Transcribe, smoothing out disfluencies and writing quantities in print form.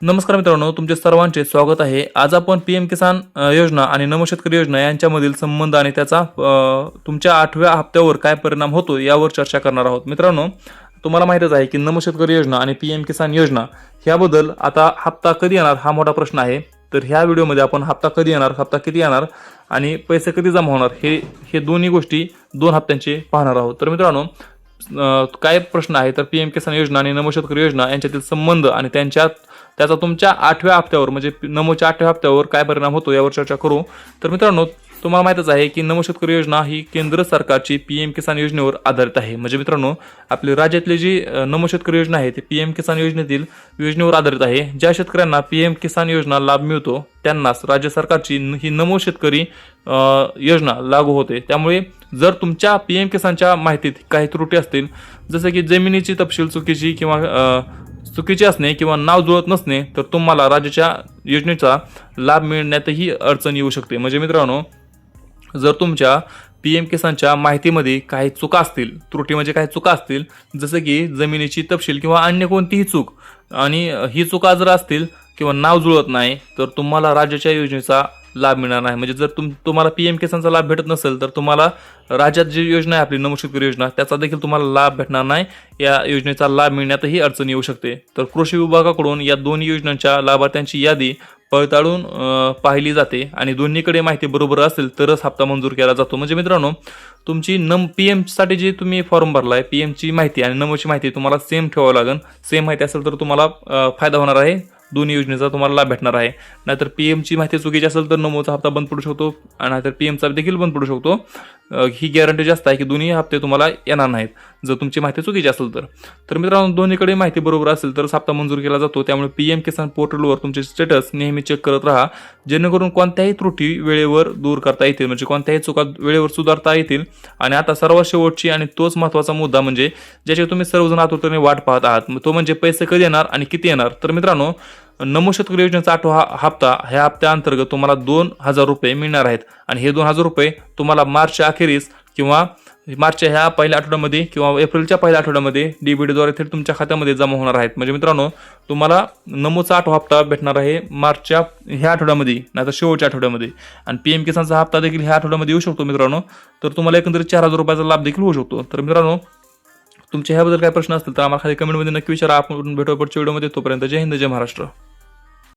नमस्कार मित्रांनो, तुमचे सर्वांचे स्वागत आहे. आज आपण पीएम किसान योजना आणि नमो शेतकरी योजना यांच्यामधील संबंध आणि त्याचा तुमच्या 8व्या हप्त्यावर काय परिणाम होतो यावर चर्चा करणार आहोत. मित्रांनो, तुम्हाला माहितच आहे की नमो शेतकरी योजना आणि पीएम किसान योजना याबद्दल आता हप्ता कधी येणार हा मोठा प्रश्न आहे. तर ह्या व्हिडिओमध्ये आपण हप्ता कधी येणार, हप्ता किती येणार आणि पैसे कधी जमा होणार हे दोन्ही गोष्टी 2 हप्त्यांचे पाहणार आहोत. तर मित्रांनो, काय प्रश्न आहे तर पीएम किसान योजना आणि नमो शेतकरी योजना यांच्यातील संबंध आणि त्याचा तुमच्या 8व्या हप्त्यावर म्हणजे नमोच्या 8व्या हप्त्यावर काय परिणाम होतो यावर चर्चा करू. तर मित्रांनो, तुम्हाला माहितच आहे की नमो शेतकरी योजना ही केंद्र सरकारची पीएम किसान योजनेवर आधारित आहे. म्हणजे मित्रांनो, आपली राज्यातली जी नमो शेतकरी योजना आहे ती पीएम किसान योजनेवर आधारित आहे. ज्या शेतकऱ्यांना पीएम किसान योजना लाभ मिळतो त्यांनाच राज्य सरकारची ही नमो शेतकरी योजना लागू होते. त्यामुळे जर तुमच्या पीएम किसानच्या माहितीत काही त्रुटी असतील, जसं की जमिनीची तपशील चुकीची असणे किंवा नाव जुळत नसणे, तर तुम्हाला राज्याच्या योजनेचा लाभ मिळण्यातही अडचण येऊ शकते. म्हणजे मित्रांनो, जर तुमच्या पीएम किसानच्या माहितीमध्ये काही चुका असतील, त्रुटी म्हणजे काही चुका असतील, जसं की जमिनीची तपशील किंवा अन्य कोणतीही चूक, आणि ही चुका जर असतील किंवा नाव जुळत नाही, तर तुम्हाला राज्याच्या योजनेचा लाभ मिळणार नाही. म्हणजे जर तुम्हाला पीएम किसानचा लाभ भेटत नसेल तर तुम्हाला राज्यात जी योजना आहे आपली नमो शेतकरी योजना त्याचा देखील तुम्हाला लाभ भेटणार नाही. या योजनेचा लाभ मिळण्यातही अडचण येऊ शकते. तर कृषी विभागाकडून या दोन्ही योजनांच्या लाभार्थ्यांची यादी पडताळून पाहिली जाते आणि दोन्हीकडे माहिती बरोबर असेल तरच हप्ता मंजूर केला जातो. म्हणजे मित्रांनो, तुमची पीएम साठी जी तुम्ही फॉर्म भरलाय, पीएमची माहिती आणि नमोची माहिती तुम्हाला सेम ठेवावं लागेल. सेम माहिती असेल तर तुम्हाला फायदा होणार आहे, दोन्ही योजनेचा तुम्हाला लाभ भेटणार आहे. नाहीतर पीएमची माहिती चुकीची असेल तर नमोचा हप्ता बंद पडू शकतो आणि नाहीतर पीएमचा देखील बंद पडू शकतो. ही गॅरंटी जास्त आहे की दोन्ही हप्ते तुम्हाला येणार नाहीत जर तुमची माहिती चुकीची असेल तर मित्रांनो, दोन्हीकडे माहिती बरोबर असेल तरच हप्ता मंजूर केला जातो. त्यामुळे पीएम किसान पोर्टलवर तुमचे स्टेटस नेहमी चेक करत राहा, जेणेकरून कोणत्याही त्रुटी वेळेवर दूर करता येतील, म्हणजे कोणत्याही चुका वेळेवर सुधारता येतील. आणि आता सर्वात शेवटची आणि तोच महत्त्वाचा मुद्दा म्हणजे ज्याची तुम्ही सर्वजण आतुरतेने वाट पाहत आहात, तो म्हणजे पैसे कधी येणार आणि किती येणार. तर मित्रांनो, नमो शेतकरी योजनेचा 8वा हप्ता ह्या हप्त्याअंतर्गत तुम्हाला 2,000 रुपये मिळणार आहेत आणि हे 2,000 रुपये तुम्हाला मार्चच्या अखेरीस किंवा मार्चच्या ह्या पहिल्या आठवड्यामध्ये किंवा एप्रिलच्या पहिल्या आठवड्यामध्ये डीबीटीद्वारे थेट तुमच्या खात्यामध्ये जमा होणार आहेत. म्हणजे मित्रांनो, तुम्हाला नमोचा 8वा हप्ता भेटणार आहे मार्चच्या ह्या आठवड्यामध्ये, नाहीतर शेवटच्या आठवड्यामध्ये. आणि पीएम किसानचा हप्ता देखील ह्या आठवड्यामध्ये येऊ शकतो मित्रांनो. तर तुम्हाला एकंदरीत 4,000 रुपयाचा लाभ देखील होऊ शकतो. तर मित्रांनो, तुमच्या ह्याबद्दल काही प्रश्न असतील तर आम्हाला खाली कमेंटमध्ये नक्की विचारा. आपण भेटू पुढच्या व्हिडिओमध्ये. तोपर्यंत जय हिंद, जय महाराष्ट्र.